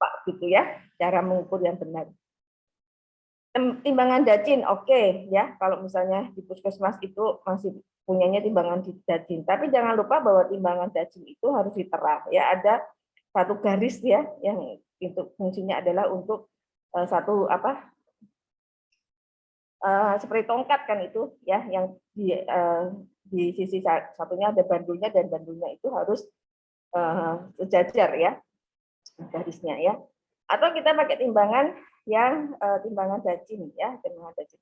Pak gitu ya, cara mengukur yang benar. Timbangan dacin, oke ya, kalau misalnya di puskesmas itu masih punyanya timbangan dacin, tapi jangan lupa bahwa timbangan dacin itu harus ditera ya, ada satu garis ya yang itu fungsinya adalah untuk satu apa seperti tongkat kan itu ya, yang di sisi satunya ada bandulnya dan bandulnya itu harus sejajar ya garisnya ya. Atau kita pakai timbangan yang timbangan dacin ya, timbangan dacin.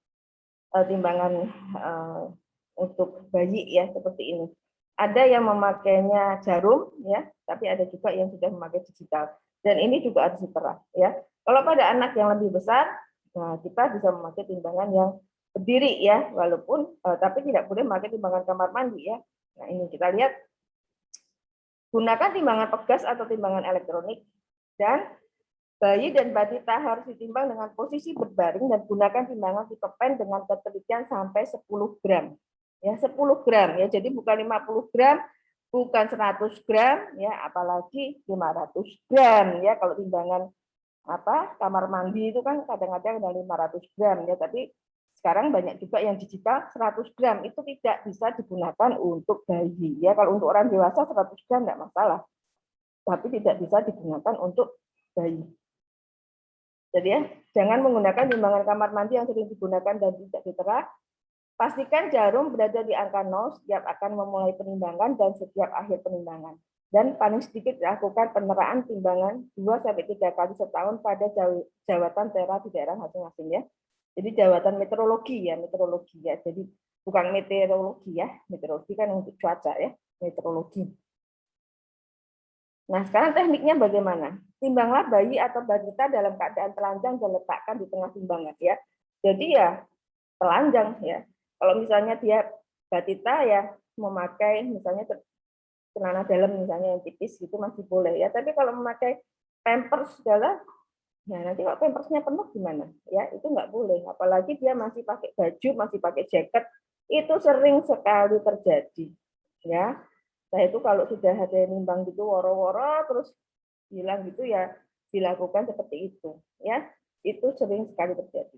Timbangan untuk bayi ya seperti ini. Ada yang memakainya jarum ya, tapi ada juga yang sudah memakai digital. Dan ini juga harus ditera ya. Kalau pada anak yang lebih besar, nah kita bisa memakai timbangan yang berdiri ya, walaupun tapi tidak boleh memakai timbangan kamar mandi ya. Nah ini kita lihat, gunakan timbangan pegas atau timbangan elektronik, dan bayi dan balita harus ditimbang dengan posisi berbaring dan gunakan timbangan tipe pen dengan ketelitian sampai 10 gram. Ya, 10 gram ya. Jadi bukan 50 gram, bukan 100 gram ya, apalagi 500 gram ya. Kalau timbangan kamar mandi itu kan kadang-kadang ada 500 gram ya, tapi sekarang banyak juga yang digital 100 gram, itu tidak bisa digunakan untuk bayi ya. Kalau untuk orang dewasa 100 gram enggak masalah, tapi tidak bisa digunakan untuk bayi. Jadi ya, jangan menggunakan timbangan kamar mandi yang sering digunakan dan tidak ditera. Pastikan jarum berada di angka 0 setiap akan memulai penimbangan dan setiap akhir penimbangan. Dan paling sedikit lakukan peneraan timbangan 2-3 kali setahun pada jawatan tera di daerah masing-masing ya. Jadi jawatan meteorologi ya. Jadi bukan meteorologi ya. Meteorologi kan untuk cuaca ya, meteorologi. Nah, sekarang tekniknya bagaimana? Timbanglah bayi atau balita dalam keadaan telanjang dan letakkan di tengah timbangan ya. Jadi ya telanjang ya. Kalau misalnya dia balita ya memakai misalnya celana dalam misalnya yang tipis itu masih boleh ya. Tapi kalau memakai pampers segala, nah nanti kalau pampersnya penuh gimana? Ya itu nggak boleh. Apalagi dia masih pakai baju, masih pakai jaket, itu sering sekali terjadi ya. Nah itu kalau sudah ada nimbang gitu woro-woro terus hilang gitu ya dilakukan seperti itu ya, itu sering sekali terjadi.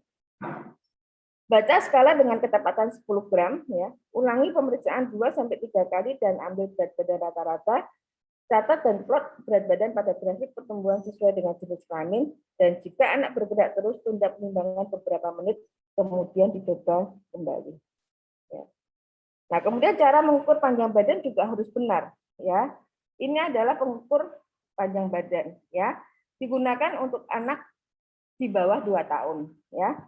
Baca skala dengan ketepatan 10 gram ya, ulangi pemeriksaan 2-3 kali dan ambil berat badan rata-rata, catat dan plot berat badan pada grafik pertumbuhan sesuai dengan jenis kelamin, dan jika anak bergerak terus tunda penimbangan beberapa menit kemudian dicoba kembali ya. Nah, kemudian cara mengukur panjang badan juga harus benar ya. Ini adalah pengukur panjang badan ya. Digunakan untuk anak di bawah 2 tahun ya.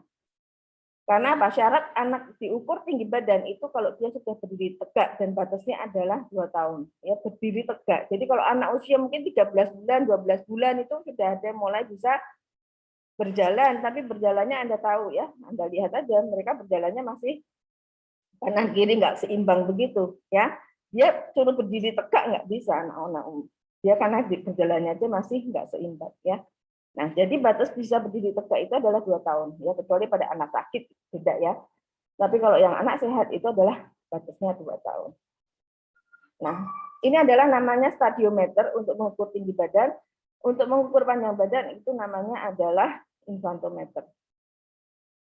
Karena apa? Syarat anak diukur tinggi badan itu kalau dia sudah berdiri tegak dan batasnya adalah 2 tahun ya, berdiri tegak. Jadi kalau anak usia mungkin 13 bulan, 12 bulan itu sudah ada mulai bisa berjalan, tapi berjalannya Anda tahu ya, Anda lihat aja mereka berjalannya masih kanan kiri nggak seimbang begitu ya, dia suruh berdiri tegak nggak bisa anak-anak dia karena berjalannya aja masih nggak seimbang ya. Nah jadi batas bisa berdiri tegak itu adalah 2 tahun ya, kecuali pada anak sakit tidak ya, tapi kalau yang anak sehat itu adalah batasnya 2 tahun. Nah ini adalah namanya stadiometer untuk mengukur tinggi badan. Untuk mengukur panjang badan itu namanya adalah infantometer.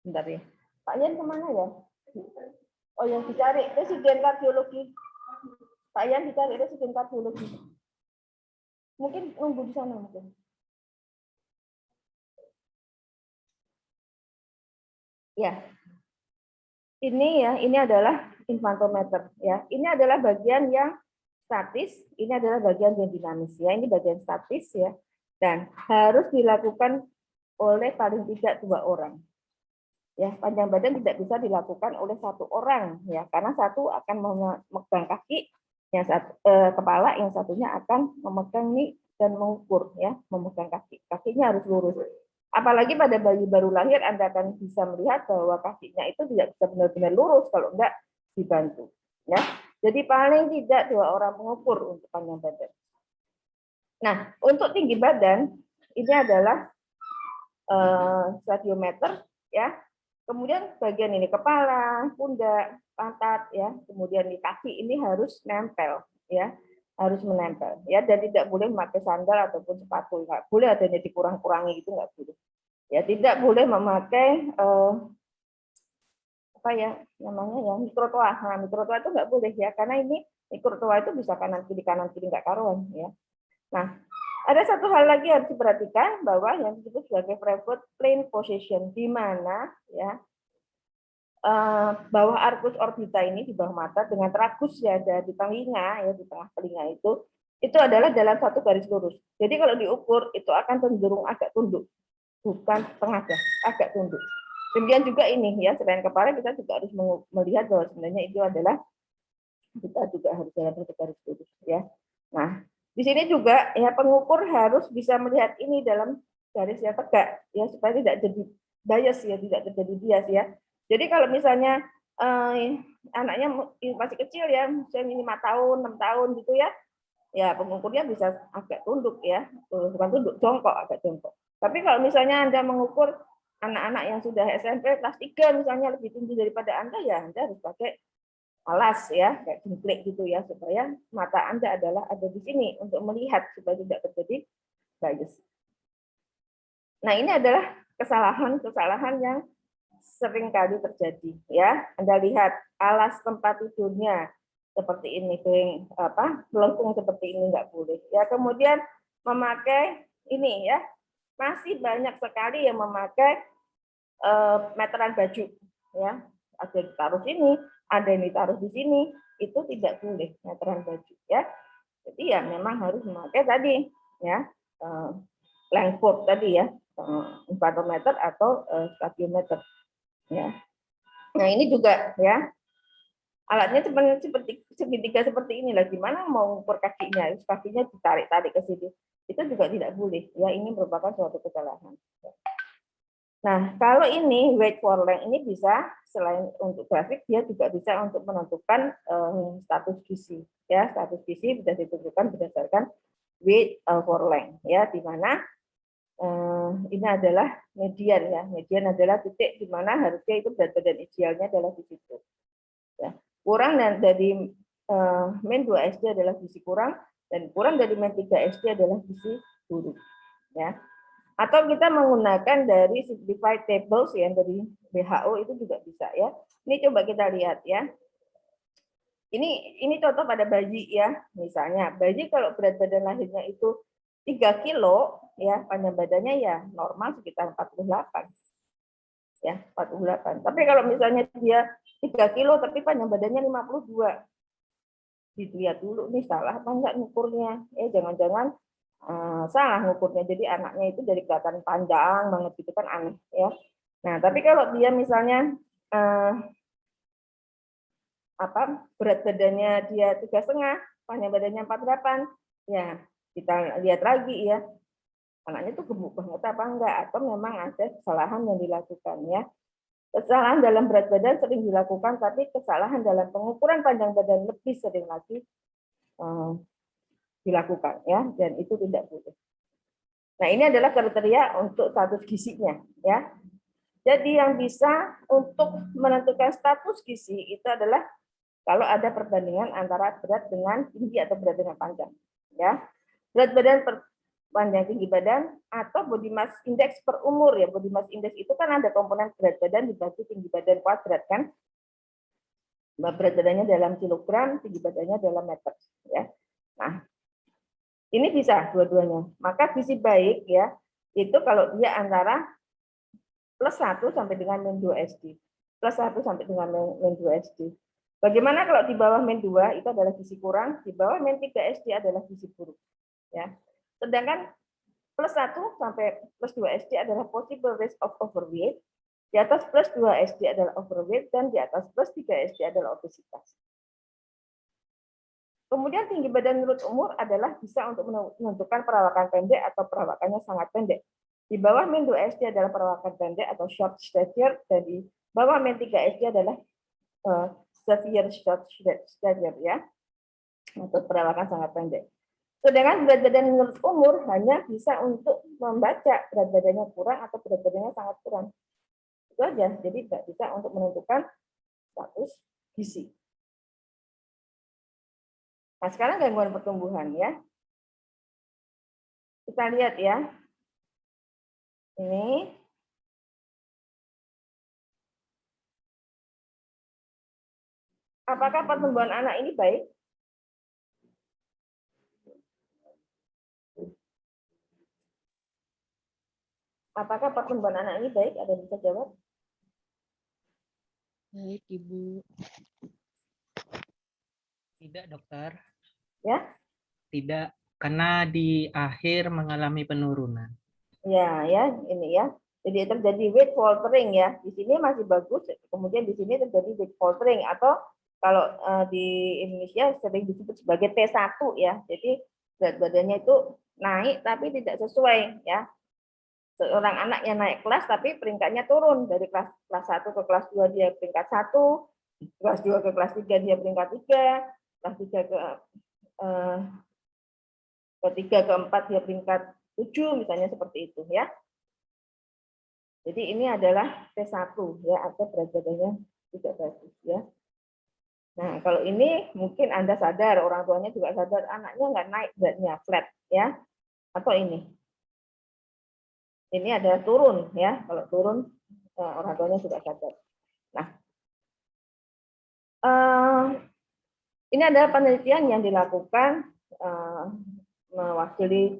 Bentar ya, Pak Yan kemana ya? Oh, yang dicari residen kardiologi. Pak Yan dicari residen kardiologi. Mungkin nunggu di sana mungkin. Ya. Ini adalah infantometer ya. Ini adalah bagian yang statis, ini adalah bagian yang dinamis ya. Ini bagian statis ya. Dan harus dilakukan oleh paling tidak 2 orang. Ya, panjang badan tidak bisa dilakukan oleh 1 orang ya, karena satu akan memegang kaki, yang kepala, yang satunya akan memegang ini dan mengukur ya, memegang kaki. Kakinya harus lurus. Apalagi pada bayi baru lahir Anda akan bisa melihat bahwa kakinya itu tidak bisa benar-benar lurus kalau enggak dibantu ya. Jadi paling tidak 2 orang pengukur untuk panjang badan. Nah, untuk tinggi badan ini adalah stadiometer ya. Kemudian bagian ini kepala, pundak, pantat ya, kemudian di kaki ini harus nempel ya. harus menempel ya, dan tidak boleh memakai sandal ataupun sepatu, nggak boleh adanya dikurang-kurangi, itu nggak boleh ya. Tidak boleh memakai apa ya namanya ya, mikrotoa. Nah, mikrotoa itu nggak boleh ya, karena ini mikrotoa itu bisa kanan kiri nggak karuan ya. Nah, ada satu hal lagi harus diperhatikan, bahwa yang disebut sebagai private plane position, di mana ya bawah arcus orbita ini di bawah mata dengan tragus ya ada di telinga ya, di tengah telinga itu adalah dalam satu garis lurus. Jadi kalau diukur itu akan cenderung agak tunduk, bukan tengadah, agak tunduk. Demikian juga ini ya, selain kepala kita juga harus melihat bahwa sebenarnya itu adalah kita juga harus dalam satu garis lurus ya. Nah, di sini juga ya pengukur harus bisa melihat ini dalam garis yang tegak ya, supaya tidak jadi bias ya, tidak terjadi bias ya. Jadi kalau misalnya anaknya masih kecil ya, misalnya 5 tahun, 6 tahun gitu ya, ya pengukurnya bisa agak tunduk ya, bukan tunduk, jongkok, agak jongkok. Tapi kalau misalnya Anda mengukur anak-anak yang sudah SMP kelas 3 misalnya lebih tinggi daripada Anda, ya Anda harus pakai alas ya, kayak jengklik gitu ya, supaya mata Anda adalah ada di sini untuk melihat supaya tidak terjadi bias. Nah, ini adalah kesalahan-kesalahan yang sering kali terjadi ya. Anda lihat alas tempat tidurnya seperti ini, melengkung seperti ini nggak boleh ya. Kemudian memakai ini ya, masih banyak sekali yang memakai meteran baju ya, ada yang ditaruh sini, ada yang ditaruh di sini, itu tidak boleh meteran baju ya. Jadi ya memang harus memakai tadi ya, Langford tadi ya, 4 meter atau stadiometer ya. Nah, ini juga ya, alatnya seperti segitiga seperti inilah, gimana mau ukur kakinya, kakinya ditarik-tarik ke sini, itu juga tidak boleh ya, ini merupakan suatu kesalahan. Nah, kalau ini weight for length ini bisa selain untuk grafik, dia juga bisa untuk menentukan status gizi ya. Status gizi bisa ditentukan berdasarkan weight for length ya, di mana ini adalah median ya. Median adalah titik di mana harusnya itu berat badan idealnya adalah di situ. Ya. Kurang dari min 2 SD adalah gizi kurang, dan kurang dari min 3 SD adalah gizi buruk ya. Atau kita menggunakan dari simplified tables yang dari WHO itu juga bisa ya. Ini coba kita lihat ya. Ini contoh pada bayi ya. Misalnya bayi kalau berat badan lahirnya itu 3 kilo ya, panjang badannya ya normal sekitar 48. Ya, 48. Tapi kalau misalnya dia 3 kilo tapi panjang badannya 52. Dilihat dulu nih salah apa enggak ngukurnya. Jangan-jangan salah ngukurnya, jadi anaknya itu dari kelihatan panjang banget gitu kan, aneh ya. Nah, tapi kalau dia misalnya berat badannya dia 3,5, panjang badannya 48, ya kita lihat lagi ya, anaknya tuh gemuk banget apa enggak, atau memang ada kesalahan yang dilakukan ya. Kesalahan dalam berat badan sering dilakukan, tapi kesalahan dalam pengukuran panjang badan lebih sering lagi dilakukan ya, dan itu tidak boleh. Nah, ini adalah kriteria untuk status gizinya ya. Jadi yang bisa untuk menentukan status gizi itu adalah kalau ada perbandingan antara berat dengan tinggi atau berat dengan panjang ya. Berat badan per panjang tinggi badan atau body mass index per umur ya. Body mass index itu kan ada komponen berat badan dibagi tinggi badan kuadrat kan. Berat badannya dalam kilogram, tinggi badannya dalam meter ya. Nah, ini bisa dua-duanya. Maka gizi baik ya, itu kalau dia antara plus 1 sampai dengan min 2 SD. Plus 1 sampai dengan min 2 SD. Bagaimana kalau di bawah min 2 itu adalah gizi kurang, di bawah min 3 SD adalah gizi buruk. Ya. Sedangkan plus 1 sampai plus 2 SD adalah possible risk of overweight, di atas plus 2 SD adalah overweight, dan di atas plus 3 SD adalah obesitas. Kemudian tinggi badan menurut umur adalah bisa untuk menentukan perawakan pendek atau perawakannya sangat pendek. Di bawah min 2 SD adalah perawakan pendek atau short stature, dan di bawah min 3 SD adalah severe short stature ya, untuk perawakan sangat pendek. Sedangkan berat badan menurut umur hanya bisa untuk membaca berat badannya kurang atau berat badannya sangat kurang. Itu aja, jadi tidak bisa untuk menentukan status gizi. Nah, sekarang gangguan pertumbuhan ya. Kita lihat ya. Ini apakah pertumbuhan anak ini baik? Apakah pertumbuhan anak ini baik? Ada yang bisa jawab? Baik, Ibu. Tidak, dokter. Ya? Tidak, karena di akhir mengalami penurunan. Ya, ini ya. Jadi terjadi weight faltering ya. Di sini masih bagus, kemudian di sini terjadi weight faltering atau kalau di Indonesia sering disebut sebagai T1 ya. Jadi berat badannya itu naik tapi tidak sesuai ya. Seorang anak yang naik kelas tapi peringkatnya turun dari kelas 1 ke kelas 2 dia peringkat 1, kelas 2 ke kelas 3 dia peringkat 3, kelas 3 ke ketiga keempat dia peringkat 7 misalnya seperti itu ya. Jadi ini adalah T1 ya atau berat badannya tidak bagus ya. Nah, kalau ini mungkin Anda sadar, orang tuanya juga sadar anaknya nggak naik beratnya flat ya. Atau ini. Ini adalah turun ya. Kalau turun orang tuanya juga sadar. Nah, ini adalah penelitian yang dilakukan mewakili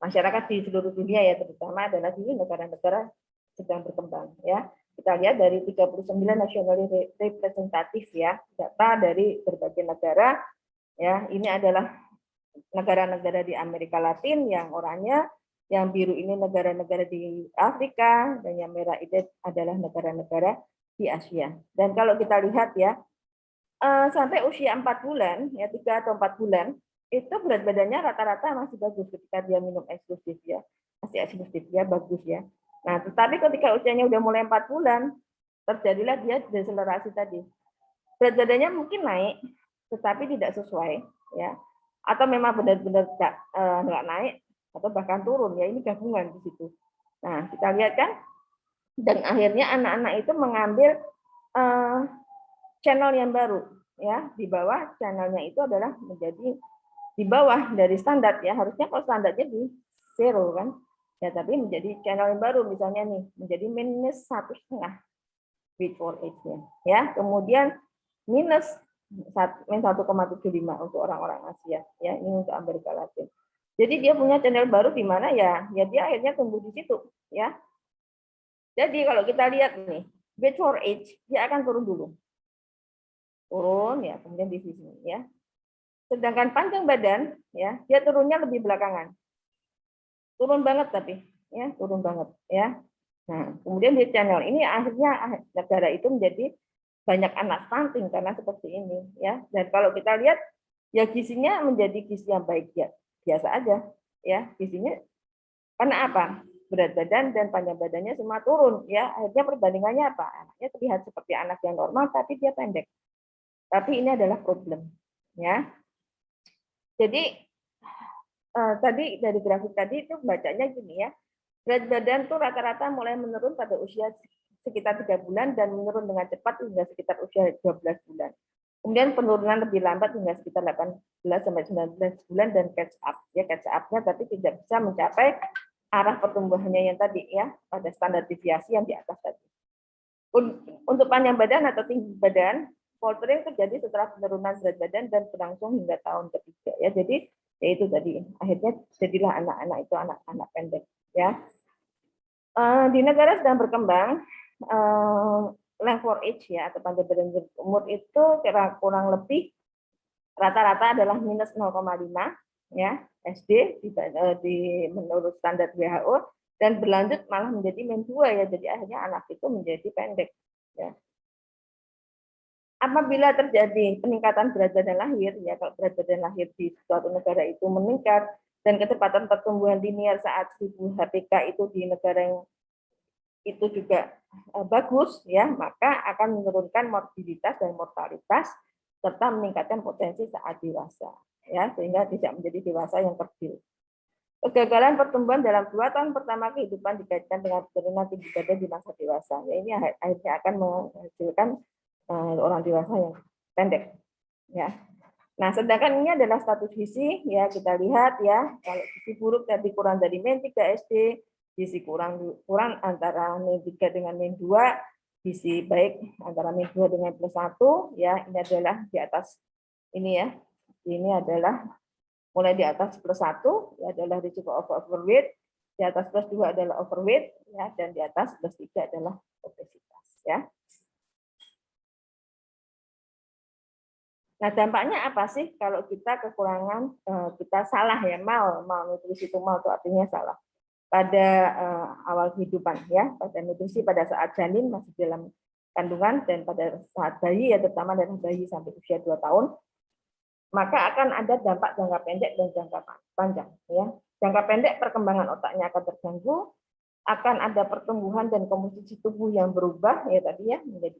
masyarakat di seluruh dunia ya, terutama adalah di negara-negara sedang berkembang ya. Kita lihat dari 39 nasional representatif ya, data dari berbagai negara ya. Ini adalah negara-negara di Amerika Latin yang oranye, yang biru ini negara-negara di Afrika, dan yang merah itu adalah negara-negara di Asia. Dan kalau kita lihat ya, sampai usia 4 bulan, ya 3 atau 4 bulan, itu berat badannya rata-rata masih bagus ketika dia minum eksklusif ya, masih eksklusif ya, bagus ya. Nah, tetapi ketika usianya udah mulai 4 bulan, terjadilah dia deselerasi tadi. Berat badannya mungkin naik, tetapi tidak sesuai ya, atau memang benar-benar nggak naik atau bahkan turun ya, ini gabungan di situ. Nah, kita lihat kan, dan akhirnya anak-anak itu mengambil channel yang baru ya, di bawah channelnya itu adalah menjadi di bawah dari standar ya, harusnya kalau standarnya di zero kan ya, tapi menjadi channel yang baru misalnya nih menjadi minus 1,5 weight for age-nya ya, kemudian minus 1,75 untuk orang-orang Asia ya, ini untuk Amerika Latin. Jadi dia punya channel baru di mana ya dia akhirnya tumbuh di situ ya. Jadi kalau kita lihat nih weight for age, dia akan turun dulu, turun ya, kemudian di sini ya. Sedangkan panjang badan ya, dia turunnya lebih belakangan, turun banget tapi ya, turun banget ya. Nah, kemudian di channel ini akhirnya negara itu menjadi banyak anak stunting karena seperti ini ya. Dan kalau kita lihat ya gizinya menjadi gizi yang baik ya, biasa aja ya gizinya. Karena apa? Berat badan dan panjang badannya semua turun ya. Akhirnya perbandingannya apa? Anaknya terlihat seperti anak yang normal tapi dia pendek. Tapi ini adalah problem ya. Jadi tadi dari grafik tadi itu bacanya gini ya. Berat badan tuh rata-rata mulai menurun pada usia sekitar 3 bulan dan menurun dengan cepat hingga sekitar usia 12 bulan. Kemudian penurunan lebih lambat hingga sekitar 18 sampai 19 bulan dan catch up. Ya catch up-nya tapi tidak bisa mencapai arah pertumbuhannya yang tadi ya, pada standar deviasi yang di atas tadi. Untuk panjang badan atau tinggi badan, faltering terjadi setelah penurunan berat badan dan berlangsung hingga tahun ketiga ya. Jadi ya itu tadi akhirnya jadilah anak-anak itu anak-anak pendek ya. Di negara sedang berkembang, length for age ya atau panjang badan umur itu kurang lebih rata-rata adalah minus 0,5 ya SD menurut standar WHO, dan berlanjut malah menjadi min 2 ya, jadi akhirnya anak itu menjadi pendek ya. Apabila terjadi peningkatan berat badan lahir ya, kalau berat badan lahir di suatu negara itu meningkat dan kecepatan pertumbuhan linear saat 1000 HPK itu di negara yang itu juga bagus ya, maka akan menurunkan morbiditas dan mortalitas serta meningkatkan potensi saat dewasa ya, sehingga tidak menjadi dewasa yang kerdil. Kegagalan pertumbuhan dalam 2 tahun pertama kehidupan dikaitkan dengan penurunan tinggi badan di masa dewasa. Ya, ini akhirnya akan menghasilkan orang dewasa yang pendek. Ya. Nah, sedangkan ini adalah status gizi, ya kita lihat ya, kalau gizi buruk tadi kurang dari min 3 SD, gizi kurang antara min 3 dengan min 2, gizi baik antara min 2 dengan +1, ya ini adalah di atas ini ya, ini adalah mulai di atas +1 ya, adalah risiko overweight, di atas +2 adalah overweight, ya, dan di atas +3 adalah obesitas, ya. Nah, dampaknya apa sih kalau kita kekurangan, kita salah ya, malnutrisi itu mal itu artinya salah pada awal kehidupan ya, pada nutrisi pada saat janin masih dalam kandungan dan pada saat bayi ya, terutama dari bayi sampai usia 2 tahun, maka akan ada dampak jangka pendek dan jangka panjang ya. Jangka pendek perkembangan otaknya akan terganggu, akan ada pertumbuhan dan komposisi tubuh yang berubah ya tadi ya, menjadi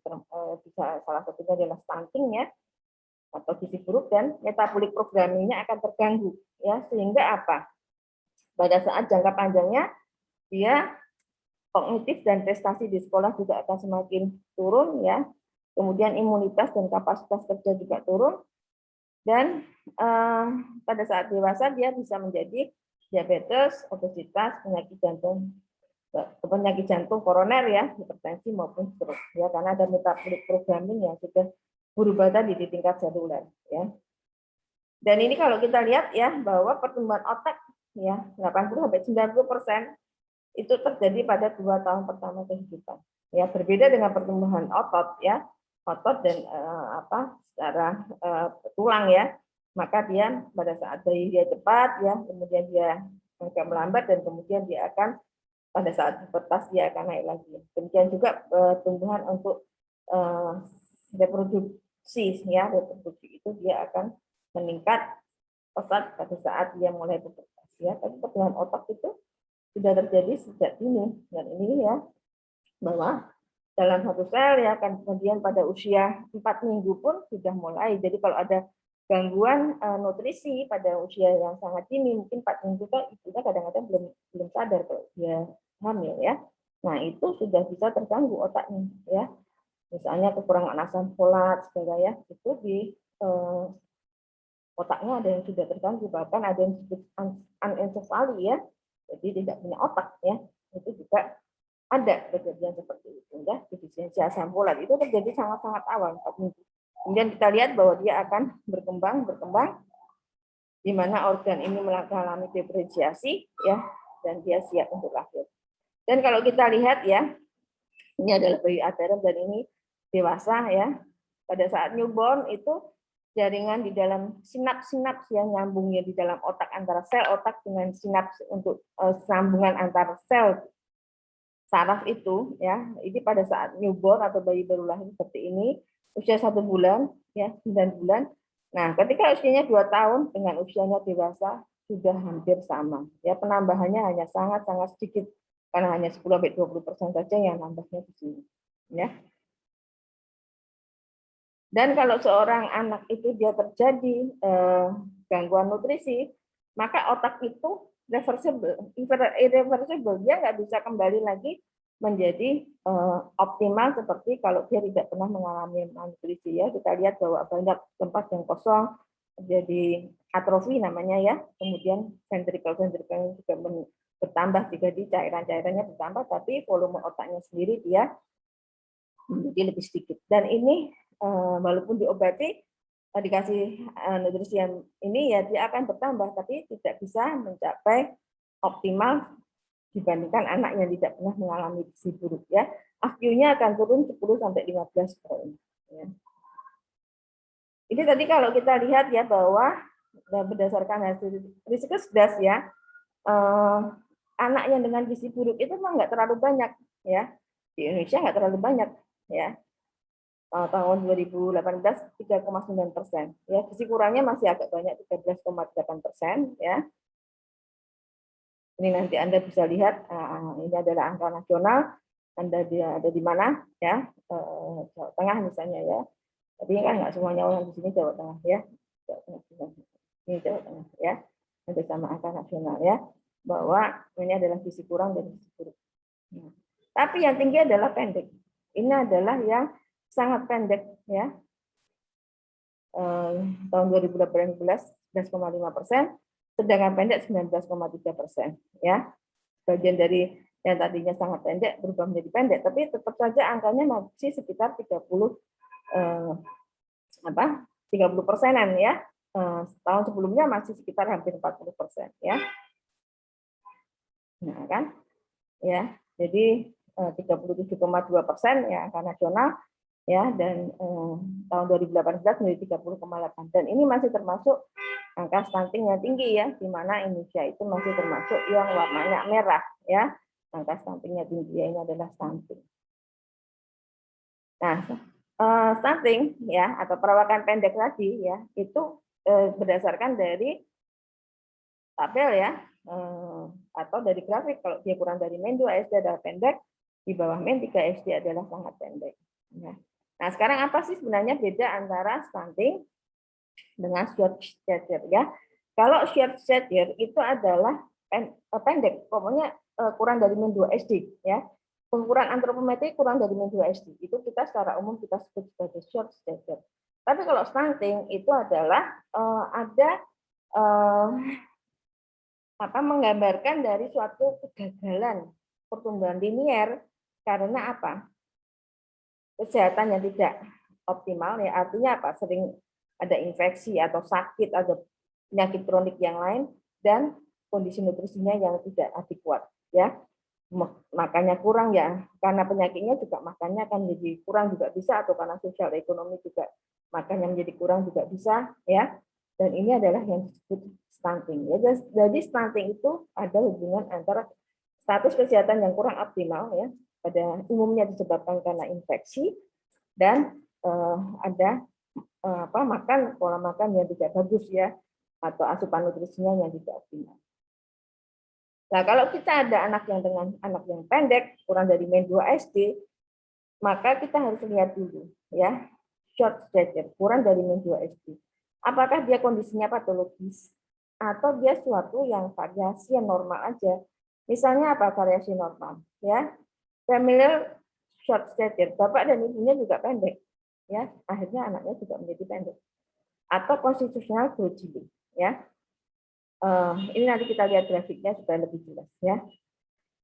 bisa salah satunya adalah stunting ya, atau gizi buruk, dan metabolic programmingnya akan terganggu ya, sehingga apa, pada saat jangka panjangnya dia kognitif dan prestasi di sekolah juga akan semakin turun ya, kemudian imunitas dan kapasitas kerja juga turun, dan pada saat dewasa dia bisa menjadi diabetes, obesitas, penyakit jantung koroner ya, hipertensi maupun stroke ya, karena ada metabolic programming yang sudah berubah tadi di tingkat seluler ya. Dan ini kalau kita lihat ya, bahwa pertumbuhan otak ya 80-90% itu terjadi pada 2 tahun pertama kehidupan. Ya, berbeda dengan pertumbuhan otot ya, otot dan secara tulang ya, maka dia pada saat bayi dia cepat ya, kemudian dia agak melambat, dan kemudian dia akan pada saat pubertas dia akan naik lagi. Demikian juga pertumbuhan untuk reproduksi ya, reproduksi itu dia akan meningkat pesat pada saat dia mulai pubertas ya. Tapi pertumbuhan otak itu sudah terjadi sejak dini, dan ini ya, bahwa dalam satu sel ya kan, kemudian pada usia 4 minggu pun sudah mulai. Jadi kalau ada gangguan nutrisi pada usia yang sangat dini, mungkin 4 minggu kan ibunya kadang-kadang belum sadar kalau dia hamil ya. Nah, itu sudah bisa terganggu otaknya ya. Misalnya kekurangan asam folat segala ya, itu di otaknya ada yang sudah terganggu, bahkan ada yang disebut anencefali ya, jadi tidak punya otak ya, itu juga ada kejadian seperti itu ya. Defisiensi asam folat itu terjadi sangat-sangat awal. Kemudian kita lihat bahwa dia akan berkembang, di mana organ ini mengalami diferensiasi ya, dan dia siap untuk lahir. Dan kalau kita lihat ya, ini adalah bayi aterem dan ini dewasa ya. Pada saat newborn itu jaringan di dalam sinaps yang nyambungnya di dalam otak, antara sel otak dengan sinaps untuk sambungan antar sel saraf itu ya, ini pada saat newborn atau bayi baru lahir seperti ini, usia 1 bulan ya, 9 bulan. Nah, ketika usianya 2 tahun dengan usianya dewasa sudah hampir sama ya, penambahannya hanya sangat-sangat sedikit, karena hanya 10-20% saja yang nambahnya di sini ya. Dan kalau seorang anak itu dia terjadi gangguan nutrisi, maka otak itu irreversible, dia nggak bisa kembali lagi menjadi optimal seperti kalau dia tidak pernah mengalami malnutrisi ya. Kita lihat bahwa banyak tempat yang kosong, jadi atrofi namanya ya, kemudian ventrikel juga bertambah, jika di cairan-cairannya bertambah, tapi volume otaknya sendiri dia menjadi lebih sedikit. Dan ini walaupun diobati, dikasih nutrisi yang ini ya, dia akan bertambah, tapi tidak bisa mencapai optimal dibandingkan anak yang tidak pernah mengalami gizi buruk ya. IQ-nya akan turun 10-15 poin. Ya. Ini tadi kalau kita lihat ya, bahwa berdasarkan hasil Riskesdas ya, anak yang dengan gizi buruk itu memang nggak terlalu banyak ya, di Indonesia nggak terlalu banyak ya. Tahun 2018 3,9%. Ya, gizi kurangnya masih agak banyak 13,8% ya. Ini nanti Anda bisa lihat, ini adalah angka nasional. Anda ada di mana ya? Jawa Tengah misalnya ya. Tapi kan nggak semuanya orang di sini Jawa Tengah ya. Jawa Tengah. Ini Jawa Tengah ya. Ada sama angka nasional ya, bahwa ini adalah gizi kurang dan gizi buruk. Nah, tapi yang tinggi adalah pendek. Ini adalah yang sangat pendek ya. tahun 2018 11,5%, sedangkan pendek 19,3%, ya. Bagian dari yang tadinya sangat pendek berubah menjadi pendek, tapi tetap saja angkanya masih sekitar 30%-an, ya. Tahun sebelumnya masih sekitar hampir 40%, ya. Nah, kan? Ya. Jadi 37,2% ya angka nasional, ya, dan tahun 2018 menjadi 30,8, dan ini masih termasuk angka stunting yang tinggi, ya, di mana Indonesia itu masih termasuk yang warnanya merah, ya, angka stuntingnya tinggi, ya, ini adalah stunting. Nah, stunting, ya, atau perawakan pendek tadi, ya, itu berdasarkan dari tabel, ya, atau dari grafik. Kalau dia kurang dari min 2 SD adalah pendek, di bawah min 3 SD adalah sangat pendek. Ya. Nah, sekarang apa sih sebenarnya beda antara stunting dengan short stature, ya? Kalau short stature itu adalah pendek, pokoknya kurang dari min 2 SD, ya. Pengukuran antropometri kurang dari min 2 SD. Itu kita secara umum kita sebut sebagai short stature. Tapi kalau stunting itu adalah ada menggambarkan dari suatu kegagalan pertumbuhan linier karena apa? Kesehatan yang tidak optimal, ya, artinya apa? Sering ada infeksi atau sakit atau penyakit kronik yang lain, dan kondisi nutrisinya yang tidak adekuat, ya. Makanya kurang, ya, karena penyakitnya juga makannya akan menjadi kurang juga bisa, atau karena sosial ekonomi juga makannya menjadi kurang juga bisa, ya. Dan ini adalah yang disebut stunting, ya. Jadi stunting itu ada hubungan antara status kesehatan yang kurang optimal, ya, pada umumnya disebabkan karena infeksi, dan ada pola makan yang tidak bagus, ya, atau asupan nutrisinya yang tidak optimal. Nah, kalau kita ada anak yang pendek kurang dari min 2 SD, maka kita harus lihat dulu, ya, short stature kurang dari min 2 SD. Apakah dia kondisinya patologis atau dia suatu yang variasi yang normal aja? Misalnya apa variasi normal, ya? Familial short stature, bapak dan ibunya juga pendek, ya, akhirnya anaknya juga menjadi pendek. Atau constitutional growth delay, ya. Ini nanti kita lihat grafiknya supaya lebih jelas, ya.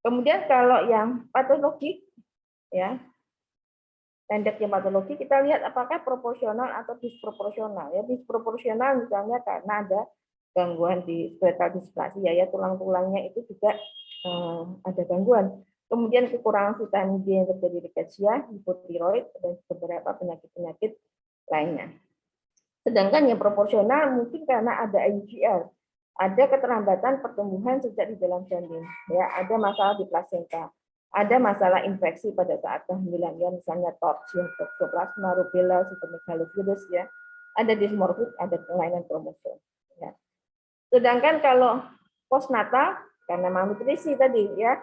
Kemudian kalau yang patologi, ya, pendek yang patologi, kita lihat apakah proporsional atau disproporsional, ya. Disproporsional misalnya karena ada gangguan di skeletal displasia, ya, tulang-tulangnya itu juga ada gangguan. Kemudian kekurangan vitamin D yang terjadi riketsia, hipotiroid, dan beberapa penyakit-penyakit lainnya. Sedangkan yang proporsional mungkin karena ada IUGR, ada keterlambatan pertumbuhan sejak di dalam janin, ya, ada masalah di plasenta, ada masalah infeksi pada saat kehamilan, ya, misalnya TORCH, ya, toxoplasma, rubella, cytomegalovirus, ya, ada dysmorphia, ada kelainan kromosom, ya. Sedangkan kalau postnatal karena malnutrisi tadi, ya,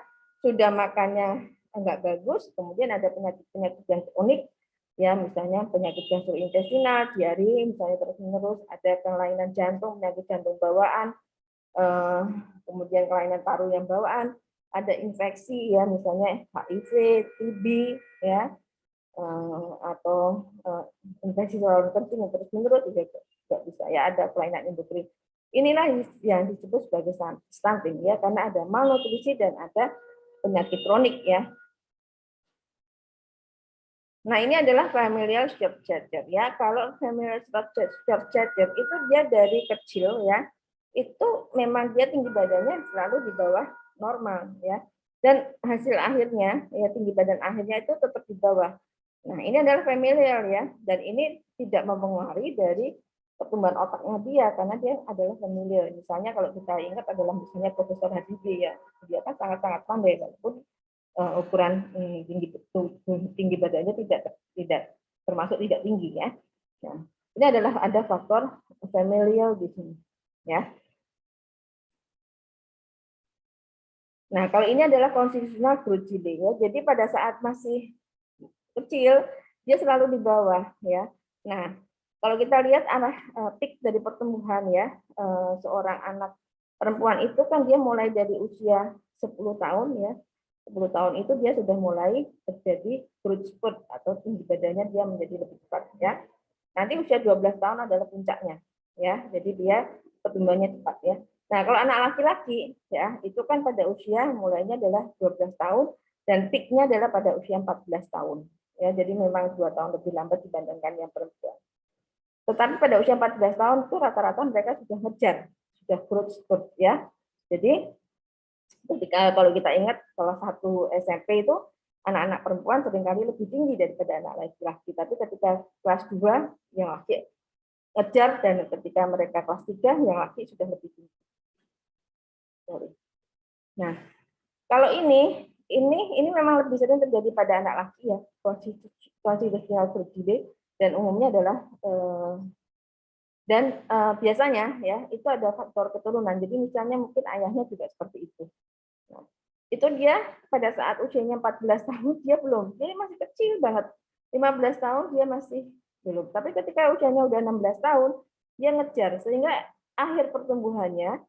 sudah makannya enggak bagus, kemudian ada penyakit-penyakit yang kronik, ya, misalnya penyakit gastrointestinal, diare, misalnya terus-menerus, ada kelainan jantung, penyakit jantung bawaan, kemudian kelainan paru yang bawaan, ada infeksi, ya, misalnya HIV, TB, ya, atau infeksi saluran kencing yang terus-menerus juga bisa, ya, ada kelainan endokrin. Inilah yang disebut sebagai stunting, ya, karena ada malnutrisi dan ada penyakit kronik, ya. Nah, ini adalah familial short stature, ya. Kalau familial short stature itu dia dari kecil, ya, itu memang dia tinggi badannya selalu di bawah normal, ya. Dan hasil akhirnya, ya, tinggi badan akhirnya itu tetap di bawah. Nah, ini adalah familial, ya, dan ini tidak mempengaruhi dari pertumbuhan otaknya dia, karena dia adalah familial. Misalnya kalau kita ingat adalah misalnya Profesor Habibie, ya, dia kan sangat-sangat pandai, walaupun ukuran tinggi badannya tidak termasuk tidak tinggi, ya. Nah, ini adalah ada faktor familial di sini, ya. Nah, kalau ini adalah constitutional growth delay, ya. Jadi pada saat masih kecil dia selalu di bawah, ya. Nah, kalau kita lihat arah peak dari pertumbuhan, ya, seorang anak perempuan itu kan dia mulai dari usia 10 tahun, ya. 10 tahun itu dia sudah mulai terjadi growth spurt atau tinggi badannya dia menjadi lebih cepat, ya. Nanti usia 12 tahun adalah puncaknya, ya. Jadi dia pertumbuhannya cepat, ya. Nah, kalau anak laki-laki, ya, itu kan pada usia mulainya adalah 12 tahun dan peaknya adalah pada usia 14 tahun. Ya, jadi memang 2 tahun lebih lambat dibandingkan yang perempuan. Tetapi pada usia 14 tahun itu rata-rata mereka sudah ngejar, sudah growth spurt, ya. Jadi ketika kalau kita ingat salah satu SMP itu anak-anak perempuan seringkali lebih tinggi daripada anak laki-laki. Tapi ketika kelas 2 yang laki ngejar dan ketika mereka kelas 3 yang laki sudah lebih tinggi. Nah, kalau ini memang lebih sering terjadi pada anak laki ya, konstitusional delay dan umumnya adalah biasanya ya itu ada faktor keturunan. Jadi misalnya mungkin ayahnya juga seperti itu. Nah, itu dia pada saat usianya 14 tahun dia belum, jadi masih kecil banget. 15 tahun dia masih belum. Tapi ketika usianya udah 16 tahun dia ngejar sehingga akhir pertumbuhannya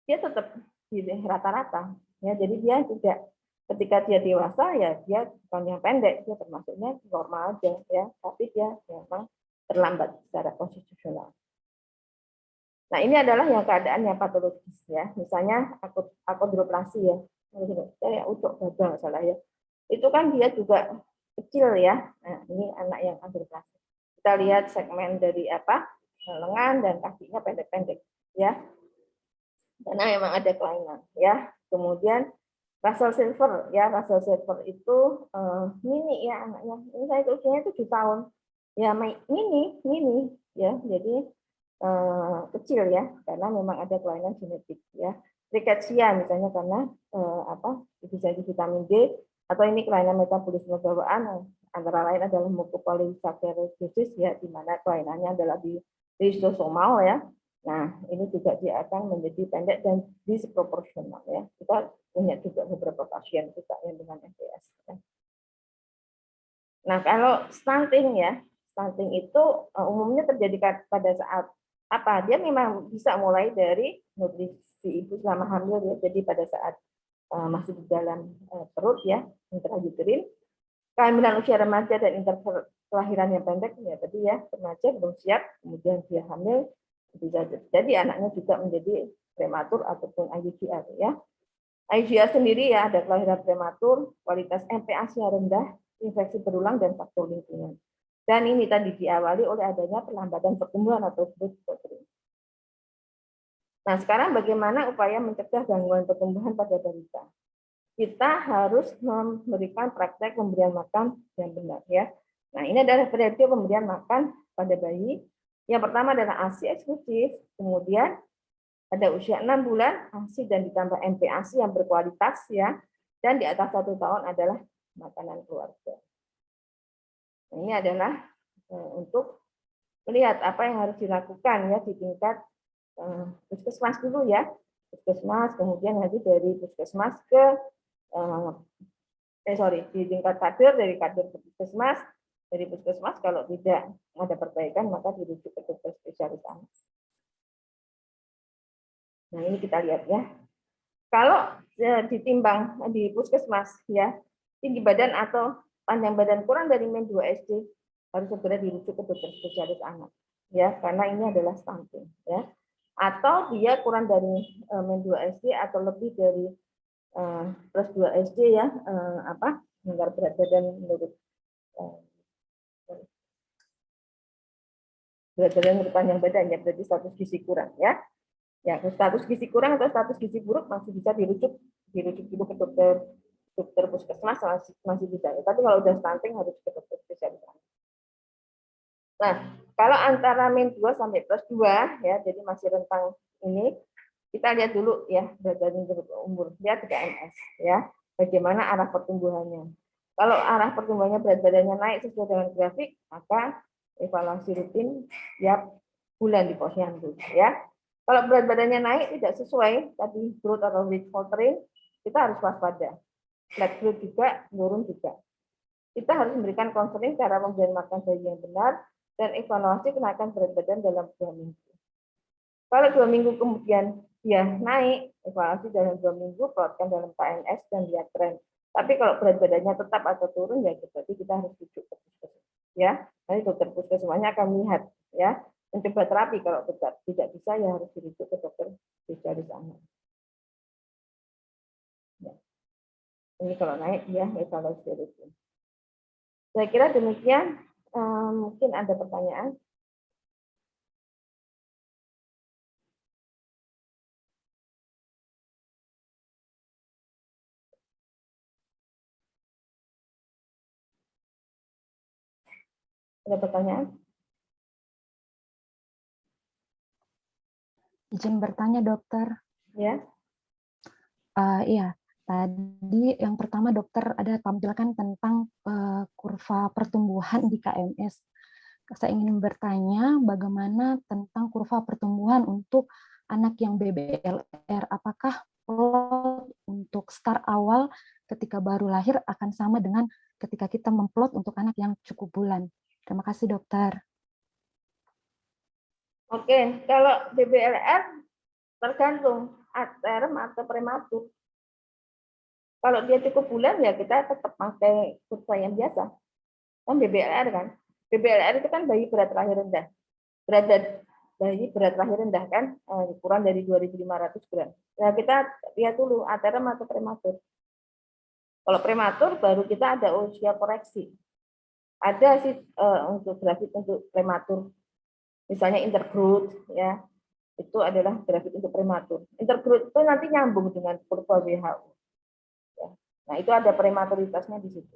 dia tetap di rata-rata. Ya, jadi dia tidak ketika dia dewasa ya dia bukan yang pendek, dia termasuknya normal aja ya, tapi dia memang terlambat secara konstitusional. Nah, ini adalah yang keadaan yang patologis ya. Misalnya akondroplasi ya. Kayak ucok dada salah ya. Itu kan dia juga kecil ya. Nah, ini anak yang akondroplasi. Kita lihat segmen dari lengan dan kakinya pendek-pendek ya. Karena memang ada kelainan ya. Kemudian Russell Silver ya, Russell Silver itu mini ya anaknya. Ini saya usianya 7 tahun. Ya, mini ya. Jadi kecil ya, karena memang ada kelainan genetik ya. Rickettsia misalnya karena deficiensi vitamin D atau ini kelainan metabolisme bawaan antara lain adalah mucopolysaccharidosis ya, di mana kelainannya adalah di lisosomal ya. Nah, ini juga dia akan menjadi pendek dan disproporsional ya. Kita punya juga beberapa pasien kita yang dengan MPS. Ya. Nah, kalau stunting ya, stunting itu umumnya terjadi pada saat dia memang bisa mulai dari nutrisi ibu selama hamil ya. Jadi pada saat masih di dalam perut ya, intrauterin, kehamilan usia remaja dan interval kelahiran yang pendek ya tadi ya, remaja belum siap, kemudian dia hamil, bisa jadi anaknya juga menjadi prematur ataupun IUCR ya. IUCR sendiri ya ada kelahiran prematur, kualitas MPASI rendah, infeksi berulang dan faktor lingkungan. Dan ini tadi diawali oleh adanya perlambatan pertumbuhan atau growth spurt. Nah, sekarang bagaimana upaya mencegah gangguan pertumbuhan pada balita? Kita harus memberikan praktek pemberian makan yang benar ya. Nah, ini adalah periode pemberian makan pada bayi. Yang pertama adalah ASI eksklusif, kemudian pada usia 6 bulan ASI dan ditambah MPASI yang berkualitas ya, dan di atas 1 tahun adalah makanan keluarga. Ini adalah untuk melihat apa yang harus dilakukan ya di tingkat puskesmas dulu ya, puskesmas, kemudian nanti dari puskesmas ke di tingkat kader, dari kader ke puskesmas, dari puskesmas kalau tidak ada perbaikan maka dirujuk ke dokter spesialis anak. Nah, ini kita lihat ya. Kalau ditimbang di puskesmas ya, tinggi badan atau panjang badan kurang dari min 2 SD harus segera dirujuk ke dokter spesialis anak ya, karena ini adalah stunting ya. Atau dia kurang dari min 2 SD atau lebih dari plus 2 SD ya, berat badan menurut berat badan menurut panjang badan ya, berarti status gizi kurang ya. Ya, status gizi kurang atau status gizi buruk masih bisa dirujuk dulu ke dokter puskesmas masih bisa. Tapi kalau udah stunting harus ke dokter spesialis. Nah, kalau antara min 2 sampai plus 2 ya, jadi masih rentang ini, kita lihat dulu ya berat badan umur. Lihat KMS ya. Bagaimana arah pertumbuhannya. Kalau arah pertumbuhannya berat badannya naik sesuai dengan grafik, maka evaluasi rutin tiap bulan di posyandu ya. Kalau berat badannya naik tidak sesuai tadi growth atau weight faltering, kita harus waspada. Flat growth juga, turun juga. Kita harus memberikan konseling cara pemberian makan bayi yang benar dan evaluasi kenaikan berat badan dalam 2 minggu. Kalau 2 minggu kemudian dia naik, evaluasi dalam 2 minggu, plotkan dalam KNS dan lihat tren. Tapi kalau berat badannya tetap atau turun ya berarti kita harus rujuk ke puskesmas ya. Nanti dokter puskesmasnya akan melihat, ya, mencoba terapi. Kalau tetap tidak bisa, ya harus dirujuk ke dokter spesialis anak. Ya. Ini kalau naik, ya, evaluasi rutin. Saya kira demikian. Mungkin ada pertanyaan. Ada pertanyaan? Izin bertanya, dokter. Ya. Iya, tadi yang pertama dokter ada tampilkan tentang kurva pertumbuhan di KMS. Saya ingin bertanya bagaimana tentang kurva pertumbuhan untuk anak yang BBLR. Apakah plot untuk start awal ketika baru lahir akan sama dengan ketika kita memplot untuk anak yang cukup bulan? Terima kasih, dokter. Oke, kalau BBLR tergantung aterm atau prematur. Kalau dia cukup bulan, ya kita tetap pakai kurva yang biasa. Kan BBLR kan. BBLR itu kan bayi berat lahir rendah. Bayi berat lahir rendah kan kurang dari 2.500 gram. Nah, kita lihat dulu aterm atau prematur. Kalau prematur baru kita ada usia koreksi. Ada sih untuk grafik untuk prematur. Misalnya intergrowth, ya. Itu adalah grafik untuk prematur. Intergrowth itu nanti nyambung dengan kurva WHO. Ya. Nah, itu ada prematuritasnya di situ.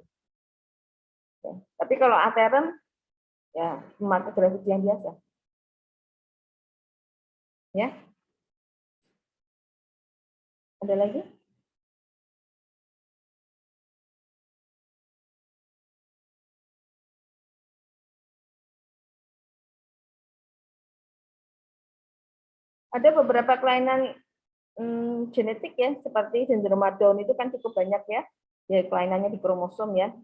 Ya. Tapi kalau aterm, ya memakai grafik yang biasa. Ya. Ada lagi? Ada beberapa kelainan genetik ya, seperti sindrom Down itu kan cukup banyak ya. Ya kelainannya di kromosom ya.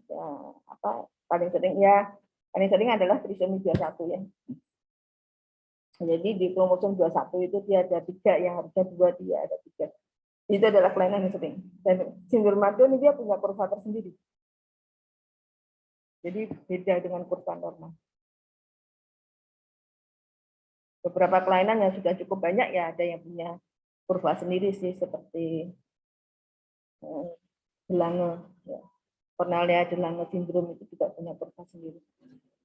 Paling sering adalah trisomi 21 ya. Jadi di kromosom 21 itu dia ada 3, yang harusnya 2 dia ada 3. Itu adalah kelainan yang sering. Dan sindrom Down dia punya kurva tersendiri. Jadi beda dengan kurva normal. Beberapa kelainan yang sudah cukup banyak ya, ada yang punya kurva sendiri sih, seperti DeLange, ya. Cornelia DeLange syndrome itu juga punya kurva sendiri.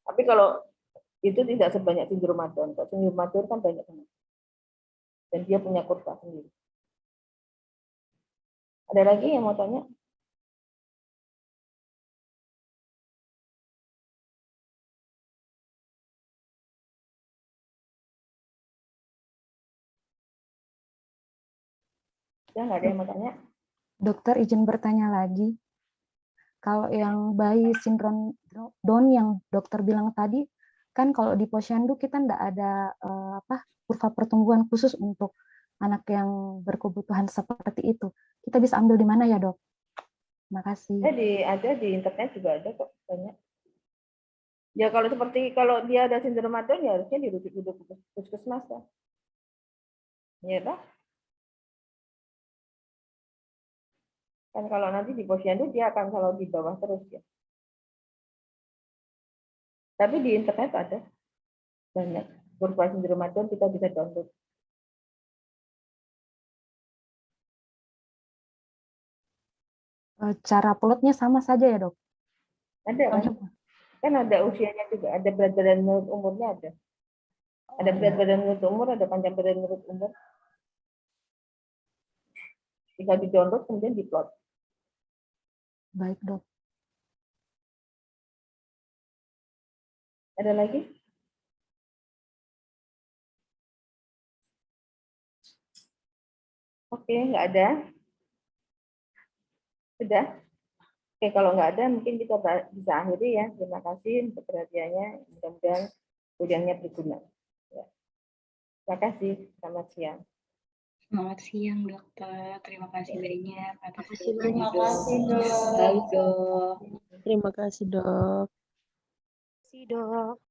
Tapi kalau itu tidak sebanyak sindrom Down. Kalau sindrom Down kan banyak banget. Dan dia punya kurva sendiri. Ada lagi yang mau tanya? Ya, nggak ada yang mau tanya? Dokter, izin bertanya lagi. Kalau yang bayi sindrom Down yang dokter bilang tadi, kan kalau di posyandu kita tidak ada kurva pertumbuhan khusus untuk anak yang berkebutuhan seperti itu. Kita bisa ambil di mana ya, Dok? Terima kasih. Ada di internet juga ada kok, banyak. Ya kalau dia ada sindrom Down ya harusnya dirujuk ke puskesmas kan. Ya toh? Kan kalau nanti di posyandu dia akan kalau di bawah terus ya. Tapi di internet ada banyak kurva sindrom Down, kita bisa download. Cara plotnya sama saja ya, Dok? Ada kan? Kan ada usianya juga, ada berat badan menurut umurnya ada. Ada berat badan menurut umur, ada panjang badan menurut umur. Bisa di-download kemudian diplot. Baik, Dok. Ada lagi? Oke, nggak ada. Sudah. Oke, kalau nggak ada mungkin kita bisa akhiri ya. Terima kasih untuk perhatiannya. Mudah-mudahan kuliahnya berguna. Ya. Terima kasih. Selamat siang. Selamat siang, dokter. Terima kasih banyak atas Terima kasih, Dok. Terima kasih, Dok. Terima kasih, Dok.